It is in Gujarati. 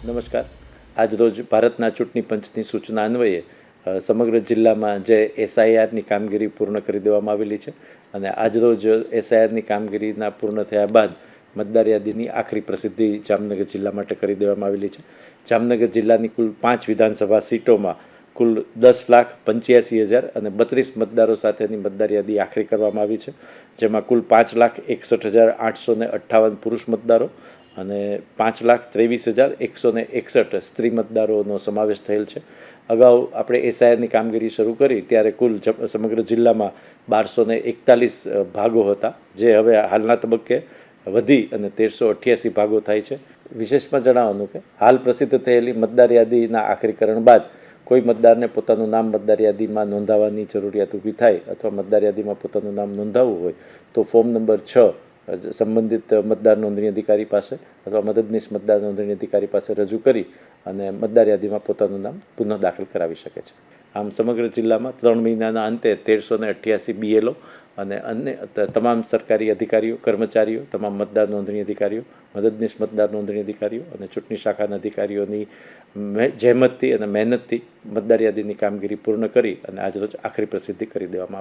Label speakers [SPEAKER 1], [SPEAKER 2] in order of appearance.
[SPEAKER 1] નમસ્કાર. આજરોજ ભારતના ચૂંટણી પંચની સૂચના અન્વયે સમગ્ર જિલ્લામાં જે એસઆઈઆરની કામગીરી પૂર્ણ કરી દેવામાં આવેલી છે અને આજરોજ એસઆઈઆરની કામગીરીના પૂર્ણ થયા બાદ મતદાર યાદીની આખરી પ્રસિદ્ધિ જામનગર જિલ્લા માટે કરી દેવામાં આવેલી છે. જામનગર જિલ્લાની કુલ 5 વિધાનસભા સીટોમાં કુલ 10,85,000 અને 32 મતદારો સાથેની મતદાર યાદી આખરી કરવામાં આવી છે, જેમાં કુલ 5,61,858 પુરુષ મતદારો અને 5,23,161 સ્ત્રી મતદારોનો સમાવેશ થયેલ છે. અગાઉ આપણે એસઆઈઆરની કામગીરી શરૂ કરી ત્યારે કુલ સમગ્ર જિલ્લામાં 1241 ભાગો હતા, જે હવે હાલના તબક્કે વધી અને 1388 ભાગો થાય છે. વિશેષમાં જણાવવાનું કે હાલ પ્રસિદ્ધ થયેલી મતદાર યાદીના આખરીકરણ બાદ કોઈ મતદારને પોતાનું નામ મતદાર યાદીમાં નોંધાવવાની જરૂરિયાત ઊભી થાય અથવા મતદાર યાદીમાં પોતાનું નામ નોંધાવવું હોય તો ફોર્મ નંબર 6 સંબંધિત મતદાર નોંધણી અધિકારી પાસે અથવા મદદનીશ મતદાર નોંધણી અધિકારી પાસે રજૂ કરી અને મતદાર યાદીમાં પોતાનું નામ પુનઃ દાખલ કરાવી શકે છે. આમ સમગ્ર જિલ્લામાં 3 મહિનાના અંતે 1388 બીએલઓ અને અન્ય તમામ સરકારી અધિકારીઓ, કર્મચારીઓ, તમામ મતદાર નોંધણી અધિકારીઓ, મદદનીશ મતદાર નોંધણી અધિકારીઓ અને ચૂંટણી શાખાના અધિકારીઓની જહેમતથી અને મહેનતથી મતદાર યાદીની કામગીરી પૂર્ણ કરી અને આજરોજ આખરી પ્રસિદ્ધિ કરી દેવામાં